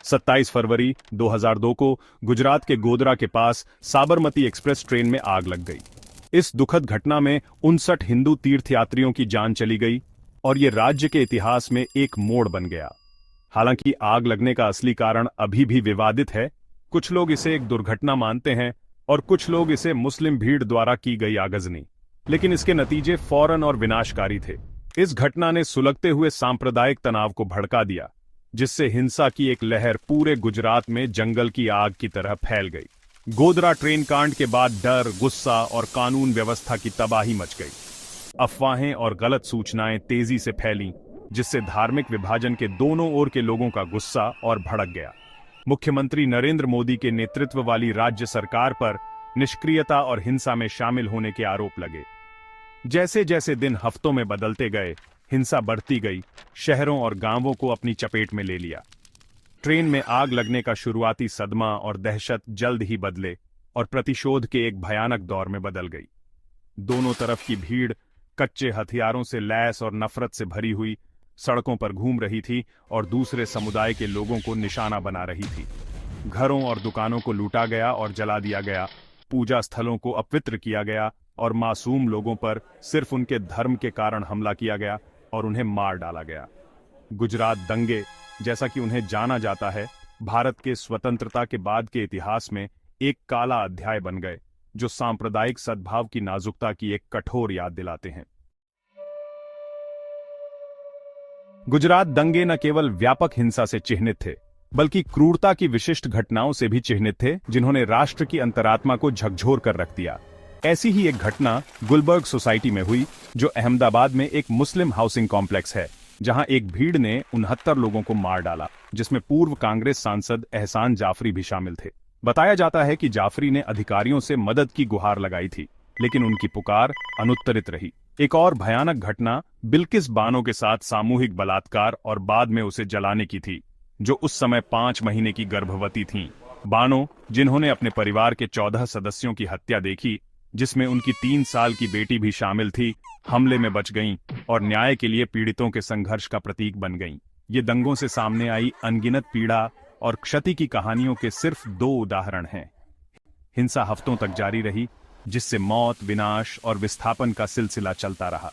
27 फरवरी 2002 को गुजरात के गोधरा के पास साबरमती एक्सप्रेस ट्रेन में आग लग गई। इस दुखद घटना में 59 हिंदू तीर्थयात्रियों की जान चली गई और ये राज्य के इतिहास में एक मोड़ बन गया। हालांकि आग लगने का असली कारण अभी भी विवादित है। कुछ लोग इसे एक दुर्घटना मानते हैं और कुछ लोग इसे मुस्लिम भीड़ द्वारा की गई आगजनी, लेकिन इसके नतीजे फौरन और विनाशकारी थे। इस घटना ने सुलगते हुए सांप्रदायिक तनाव को भड़का दिया, जिससे हिंसा की एक लहर पूरे गुजरात में जंगल की आग की तरह फैल गई। गोधरा ट्रेन कांड के बाद डर, गुस्सा और कानून व्यवस्था की तबाही मच गई। अफवाहें और गलत सूचनाएं तेजी से फैलीं, जिससे धार्मिक विभाजन के दोनों ओर के लोगों का गुस्सा और भड़क गया। मुख्यमंत्री नरेंद्र मोदी के नेतृत्व वाली राज्य सरकार पर निष्क्रियता और हिंसा में शामिल होने के आरोप लगे। जैसे जैसे दिन हफ्तों में बदलते गए, हिंसा बढ़ती गई, शहरों और गांवों को अपनी चपेट में ले लिया। ट्रेन में आग लगने का शुरुआती सदमा और दहशत जल्द ही बदले और प्रतिशोध के एक भयानक दौर में बदल गई। दोनों तरफ की भीड़ कच्चे हथियारों से लैस और नफरत से भरी हुई सड़कों पर घूम रही थी और दूसरे समुदाय के लोगों को निशाना बना रही थी। घरों और दुकानों को लूटा गया और जला दिया गया, पूजा स्थलों को अपवित्र किया गया और मासूम लोगों पर सिर्फ उनके धर्म के कारण हमला किया गया और उन्हें मार डाला गया। गुजरात दंगे, जैसा कि उन्हें जाना जाता है, भारत के स्वतंत्रता के बाद के इतिहास में एक काला अध्याय बन गए, जो सांप्रदायिक सद्भाव की नाजुकता की एक कठोर याद दिलाते हैं। गुजरात दंगे न केवल व्यापक हिंसा से चिह्नित थे, बल्कि क्रूरता की विशिष्ट घटनाओं से भी चिह्नित थे, जिन्होंने राष्ट्र की अंतरात्मा को झकझोर कर रख दिया। ऐसी ही एक घटना गुलबर्ग सोसाइटी में हुई, जो अहमदाबाद में एक मुस्लिम हाउसिंग कॉम्प्लेक्स है, जहां एक भीड़ ने 69 लोगों को मार डाला, जिसमें पूर्व कांग्रेस सांसद एहसान जाफरी भी शामिल थे। बताया जाता है कि जाफरी ने अधिकारियों से मदद की गुहार लगाई थी, लेकिन उनकी पुकार अनुत्तरित रही। एक और भयानक घटना बिल्किस बानो के साथ सामूहिक बलात्कार और बाद में उसे जलाने की थी, जो उस समय 5 महीने की गर्भवती थीं। बानो, जिन्होंने अपने परिवार के 14 सदस्यों की हत्या देखी, जिसमें उनकी 3 साल की बेटी भी शामिल थी, हमले में बच गईं और न्याय के लिए पीड़ितों के संघर्ष का प्रतीक बन गईं। ये दंगों से सामने आई अनगिनत पीड़ा और क्षति की कहानियों के सिर्फ 2 उदाहरण हैं। हिंसा हफ्तों तक जारी रही, जिससे मौत, विनाश और विस्थापन का सिलसिला चलता रहा।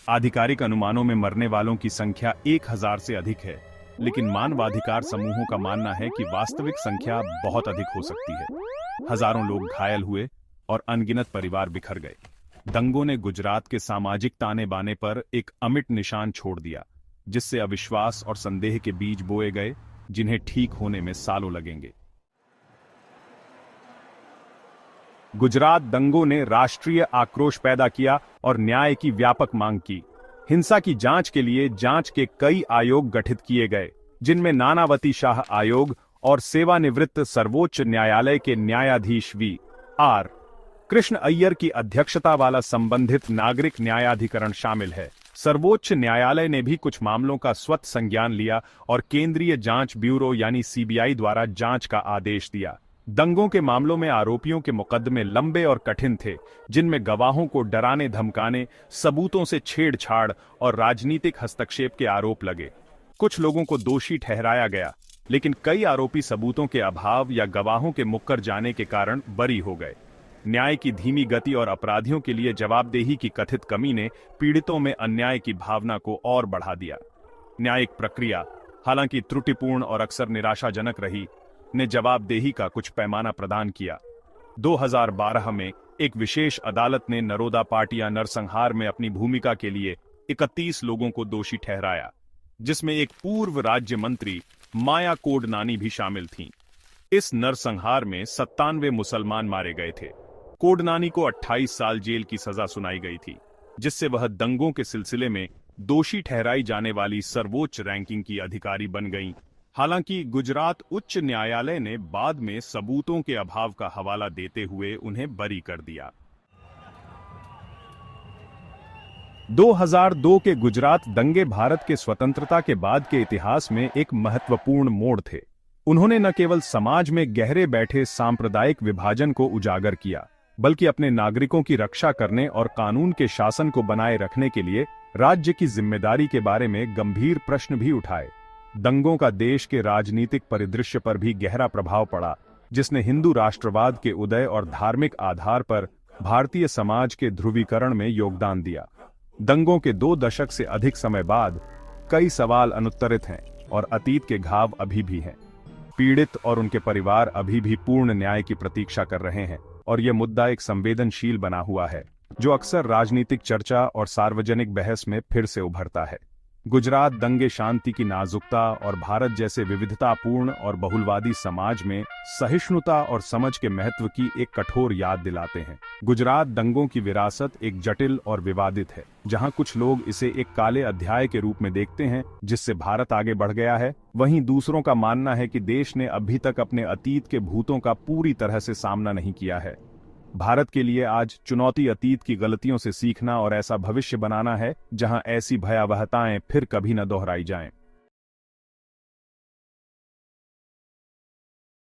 आधिकारिक अनुमानों में मरने वालों की संख्या 1000 से अधिक है, लेकिन मानवाधिकार समूहों का मानना है कि वास्तविक संख्या बहुत अधिक हो सकती है। हजारों लोग घायल हुए और अनगिनत परिवार बिखर गए। दंगों ने गुजरात के सामाजिक ताने बाने पर एक अमिट निशान छोड़ दिया, जिससे अविश्वास और संदेह के बीज बोए गए, जिन्हें ठीक होने में सालों लगेंगे। गुजरात दंगों ने राष्ट्रीय आक्रोश पैदा किया और न्याय की व्यापक मांग की। हिंसा की जांच के लिए जांच के कई आयोग गठित किए गए, जिनमें नानावती शाह आयोग और सेवानिवृत्त सर्वोच्च न्यायालय के न्यायाधीश वी.आर. कृष्ण अय्यर की अध्यक्षता वाला संबंधित नागरिक न्यायाधिकरण शामिल है। सर्वोच्च न्यायालय ने भी कुछ मामलों का स्वतः संज्ञान लिया और केंद्रीय जांच ब्यूरो यानी सीबीआई द्वारा जांच का आदेश दिया। दंगों के मामलों में आरोपियों के मुकदमे लंबे और कठिन थे, जिनमें गवाहों को डराने धमकाने, सबूतों से छेड़छाड़ और राजनीतिक हस्तक्षेप के आरोप लगे। कुछ लोगों को दोषी ठहराया गया, लेकिन कई आरोपी सबूतों के अभाव या गवाहों के मुक्कर जाने के कारण बरी हो गए। न्याय की धीमी गति और अपराधियों के लिए जवाबदेही की कथित कमी ने पीड़ितों में अन्याय की भावना को और बढ़ा दिया। न्यायिक प्रक्रिया, हालांकि त्रुटिपूर्ण और अक्सर निराशाजनक रही, ने जवाबदेही का कुछ पैमाना प्रदान किया। 2012 में एक विशेष अदालत ने नरोदा पाटिया नरसंहार में अपनी भूमिका के लिए 31 लोगों को दोषी ठहराया, जिसमें एक पूर्व राज्य मंत्री माया कोडनानी भी शामिल थीं। इस नरसंहार में 97 मुसलमान मारे गए थे। कोडनानी को 28 साल जेल की सजा सुनाई गई थी, जिससे वह दंगों के सिलसिले में दोषी ठहराई जाने वाली सर्वोच्च रैंकिंग की अधिकारी बन गईं। हालांकि गुजरात उच्च न्यायालय ने बाद में सबूतों के अभाव का हवाला देते हुए उन्हें बरी कर दिया। 2002 के गुजरात दंगे भारत के स्वतंत्रता के बाद के इतिहास में एक महत्वपूर्ण मोड़ थे। उन्होंने न केवल समाज में गहरे बैठे सांप्रदायिक विभाजन को उजागर किया, बल्कि अपने नागरिकों की रक्षा करने और कानून के शासन को बनाए रखने के लिए राज्य की जिम्मेदारी के बारे में गंभीर प्रश्न भी उठाए। दंगों का देश के राजनीतिक परिदृश्य पर भी गहरा प्रभाव पड़ा, जिसने हिंदू राष्ट्रवाद के उदय और धार्मिक आधार पर भारतीय समाज के ध्रुवीकरण में योगदान दिया। दंगों के 2 दशक से अधिक समय बाद कई सवाल अनुत्तरित हैं और अतीत के घाव अभी भी हैं। पीड़ित और उनके परिवार अभी भी पूर्ण न्याय की प्रतीक्षा कर रहे हैं और यह मुद्दा एक संवेदनशील बना हुआ है, जो अक्सर राजनीतिक चर्चा और सार्वजनिक बहस में फिर से उभरता है। गुजरात दंगे शांति की नाजुकता और भारत जैसे विविधतापूर्ण और बहुलवादी समाज में सहिष्णुता और समझ के महत्व की एक कठोर याद दिलाते हैं। गुजरात दंगों की विरासत एक जटिल और विवादित है, जहां कुछ लोग इसे एक काले अध्याय के रूप में देखते हैं जिससे भारत आगे बढ़ गया है, वहीं दूसरों का मानना है कि देश ने अभी तक अपने अतीत के भूतों का पूरी तरह से सामना नहीं किया है। भारत के लिए आज चुनौती अतीत की गलतियों से सीखना और ऐसा भविष्य बनाना है जहां ऐसी भयावहताएं फिर कभी न दोहराई जाएं।